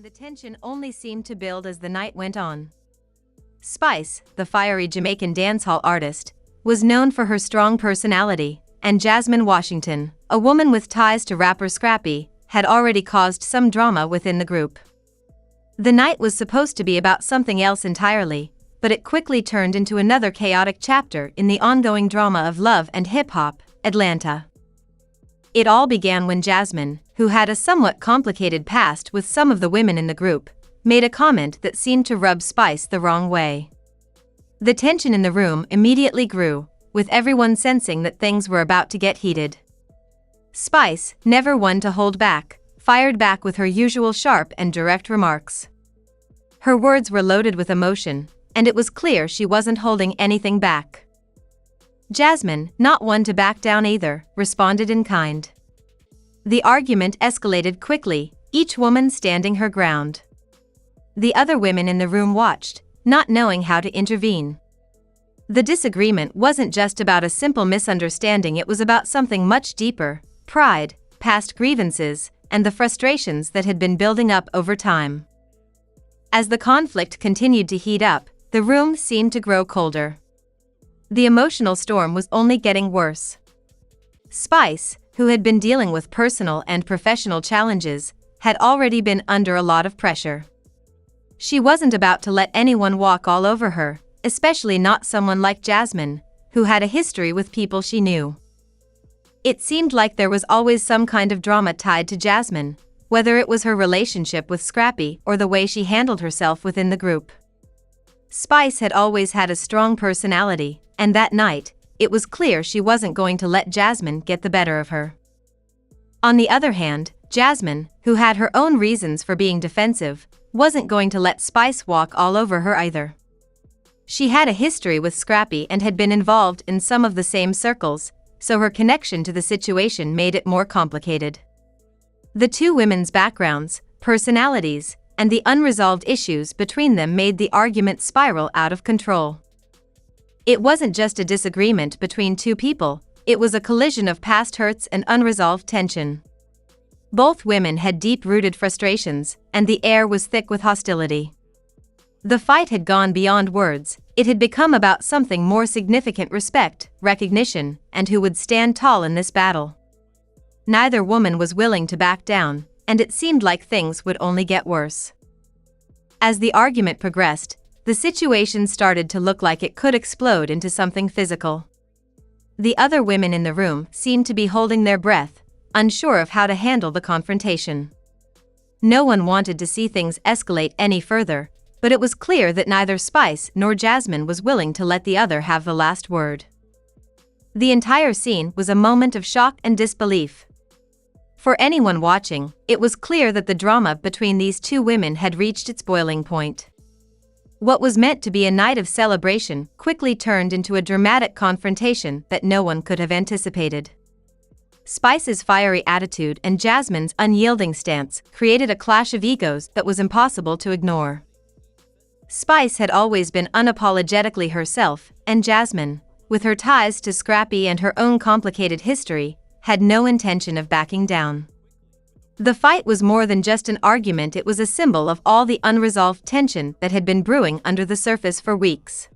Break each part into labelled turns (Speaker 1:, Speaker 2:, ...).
Speaker 1: and the tension only seemed to build as the night went on. Spice, the fiery Jamaican dancehall artist, was known for her strong personality, and Jasmine Washington, a woman with ties to rapper Scrappy, had already caused some drama within the group. The night was supposed to be about something else entirely, but it quickly turned into another chaotic chapter in the ongoing drama of love and hip-hop, Atlanta. It all began when Jasmine, who had a somewhat complicated past with some of the women in the group, made a comment that seemed to rub Spice the wrong way. The tension in the room immediately grew, with everyone sensing that things were about to get heated. Spice, never one to hold back, fired back with her usual sharp and direct remarks. Her words were loaded with emotion, and it was clear she wasn't holding anything back. Jasmine, not one to back down either, responded in kind. The argument escalated quickly, each woman standing her ground. The other women in the room watched, not knowing how to intervene. The disagreement wasn't just about a simple misunderstanding, it was about something much deeper: pride, past grievances, and the frustrations that had been building up over time. As the conflict continued to heat up, the room seemed to grow colder. The emotional storm was only getting worse. Spice, who had been dealing with personal and professional challenges, had already been under a lot of pressure. She wasn't about to let anyone walk all over her, especially not someone like Jasmine, who had a history with people she knew. It seemed like there was always some kind of drama tied to Jasmine, whether it was her relationship with Scrappy or the way she handled herself within the group. Spice had always had a strong personality, and that night, it was clear she wasn't going to let Jasmine get the better of her. On the other hand, Jasmine, who had her own reasons for being defensive, wasn't going to let Spice walk all over her either. She had a history with Scrappy and had been involved in some of the same circles, so her connection to the situation made it more complicated. The two women's backgrounds, personalities, and the unresolved issues between them made the argument spiral out of control. It wasn't just a disagreement between two people, it was a collision of past hurts and unresolved tension. Both women had deep-rooted frustrations, and the air was thick with hostility. The fight had gone beyond words, it had become about something more significant: respect, recognition, and who would stand tall in this battle. Neither woman was willing to back down, and it seemed like things would only get worse. As the argument progressed, the situation started to look like it could explode into something physical. The other women in the room seemed to be holding their breath, unsure of how to handle the confrontation. No one wanted to see things escalate any further, but it was clear that neither Spice nor Jasmine was willing to let the other have the last word. The entire scene was a moment of shock and disbelief. For anyone watching, it was clear that the drama between these two women had reached its boiling point. What was meant to be a night of celebration quickly turned into a dramatic confrontation that no one could have anticipated. Spice's fiery attitude and Jasmine's unyielding stance created a clash of egos that was impossible to ignore. Spice had always been unapologetically herself, and Jasmine, with her ties to Scrappy and her own complicated history, had no intention of backing down. The fight was more than just an argument, it was a symbol of all the unresolved tension that had been brewing under the surface for weeks.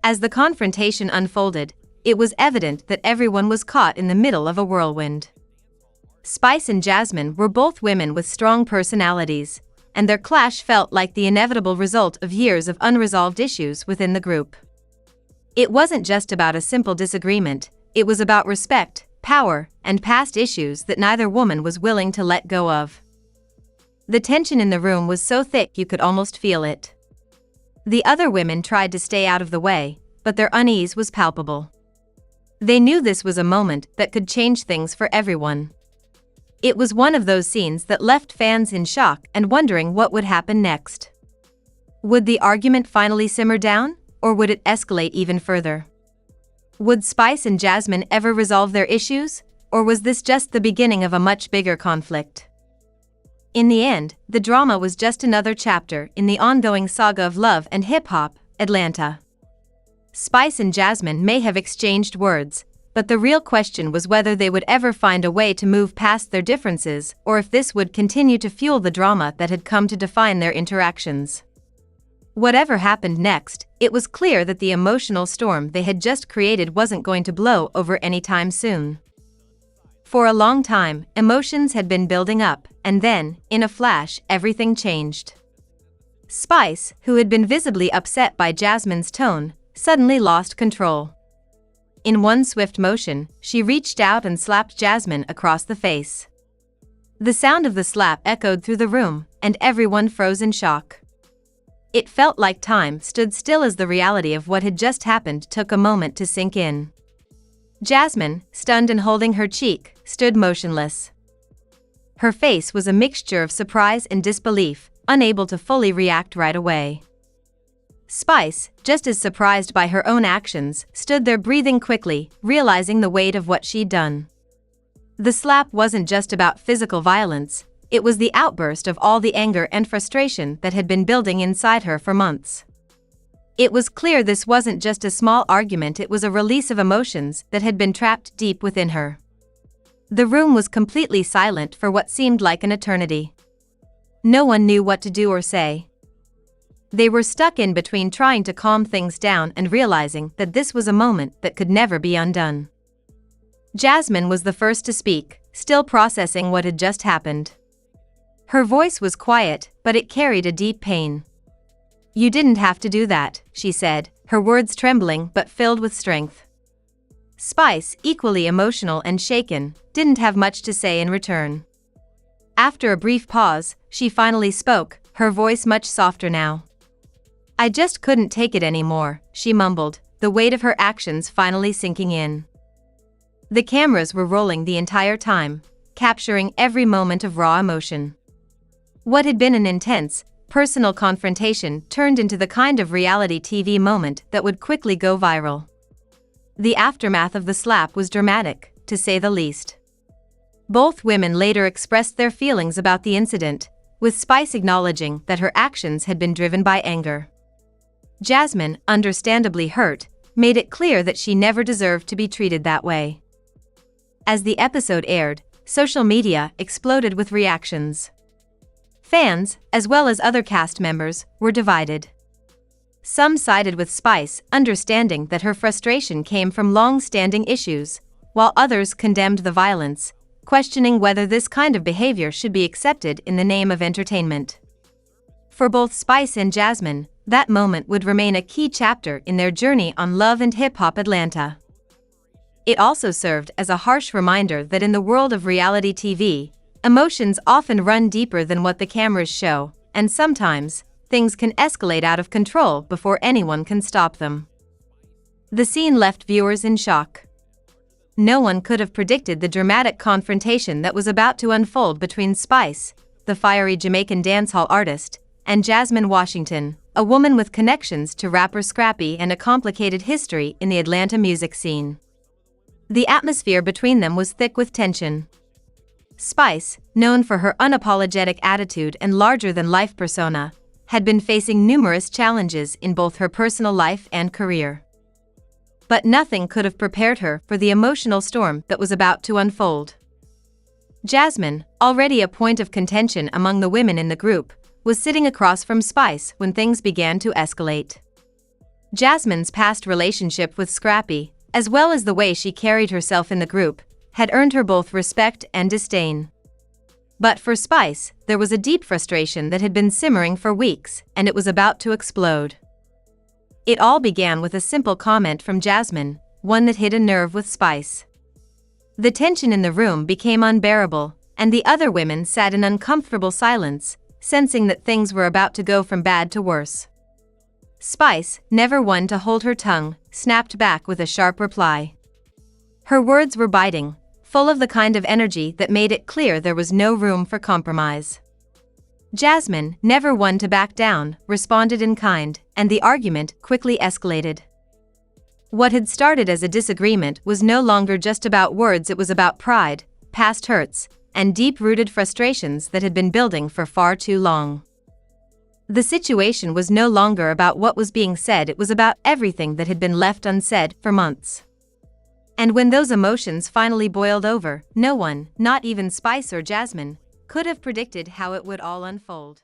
Speaker 1: As the confrontation unfolded, it was evident that everyone was caught in the middle of a whirlwind. Spice and Jasmine were both women with strong personalities, and their clash felt like the inevitable result of years of unresolved issues within the group. It wasn't just about a simple disagreement, it was about respect, power, and past issues that neither woman was willing to let go of. The tension in the room was so thick you could almost feel it. The other women tried to stay out of the way, but their unease was palpable. They knew this was a moment that could change things for everyone. It was one of those scenes that left fans in shock and wondering what would happen next. Would the argument finally simmer down, or would it escalate even further? Would Spice and Jasmine ever resolve their issues, or was this just the beginning of a much bigger conflict? In the end, the drama was just another chapter in the ongoing saga of love and hip-hop, Atlanta. Spice and Jasmine may have exchanged words, but the real question was whether they would ever find a way to move past their differences or if this would continue to fuel the drama that had come to define their interactions. Whatever happened next, it was clear that the emotional storm they had just created wasn't going to blow over anytime soon. For a long time, emotions had been building up, and then, in a flash, everything changed. Spice, who had been visibly upset by Jasmine's tone, suddenly lost control. In one swift motion, she reached out and slapped Jasmine across the face. The sound of the slap echoed through the room, and everyone froze in shock. It felt like time stood still as the reality of what had just happened took a moment to sink in. Jasmine, stunned and holding her cheek, stood motionless. Her face was a mixture of surprise and disbelief, unable to fully react right away. Spice, just as surprised by her own actions, stood there breathing quickly, realizing the weight of what she'd done. The slap wasn't just about physical violence, it was the outburst of all the anger and frustration that had been building inside her for months. It was clear this wasn't just a small argument, it was a release of emotions that had been trapped deep within her. The room was completely silent for what seemed like an eternity. No one knew what to do or say. They were stuck in between trying to calm things down and realizing that this was a moment that could never be undone. Jasmine was the first to speak, still processing what had just happened. Her voice was quiet, but it carried a deep pain. "You didn't have to do that," she said, her words trembling but filled with strength. Spice, equally emotional and shaken, didn't have much to say in return. After a brief pause, she finally spoke, her voice much softer now. "I just couldn't take it anymore," she mumbled, the weight of her actions finally sinking in. The cameras were rolling the entire time, capturing every moment of raw emotion. What had been an intense, personal confrontation turned into the kind of reality TV moment that would quickly go viral. The aftermath of the slap was dramatic, to say the least. Both women later expressed their feelings about the incident, with Spice acknowledging that her actions had been driven by anger. Jasmine, understandably hurt, made it clear that she never deserved to be treated that way. As the episode aired, social media exploded with reactions. Fans, as well as other cast members, were divided. Some sided with Spice, understanding that her frustration came from long-standing issues, while others condemned the violence, questioning whether this kind of behavior should be accepted in the name of entertainment. For both Spice and Jasmine, that moment would remain a key chapter in their journey on Love and Hip Hop Atlanta. It also served as a harsh reminder that in the world of reality TV, emotions often run deeper than what the cameras show, and sometimes, things can escalate out of control before anyone can stop them. The scene left viewers in shock. No one could have predicted the dramatic confrontation that was about to unfold between Spice, the fiery Jamaican dancehall artist, and Jasmine Washington, a woman with connections to rapper Scrappy and a complicated history in the Atlanta music scene. The atmosphere between them was thick with tension. Spice, known for her unapologetic attitude and larger-than-life persona, had been facing numerous challenges in both her personal life and career. But nothing could have prepared her for the emotional storm that was about to unfold. Jasmine, already a point of contention among the women in the group, was sitting across from Spice when things began to escalate. Jasmine's past relationship with Scrappy, as well as the way she carried herself in the group, had earned her both respect and disdain. But for Spice, there was a deep frustration that had been simmering for weeks, and it was about to explode. It all began with a simple comment from Jasmine, one that hit a nerve with Spice. The tension in the room became unbearable, and the other women sat in uncomfortable silence, sensing that things were about to go from bad to worse. Spice, never one to hold her tongue, snapped back with a sharp reply. Her words were biting, full of the kind of energy that made it clear there was no room for compromise. Jasmine, never one to back down, responded in kind, and the argument quickly escalated. What had started as a disagreement was no longer just about words, it was about pride, past hurts, and deep-rooted frustrations that had been building for far too long. The situation was no longer about what was being said, it was about everything that had been left unsaid for months. And when those emotions finally boiled over, no one, not even Spice or Jasmine, could have predicted how it would all unfold.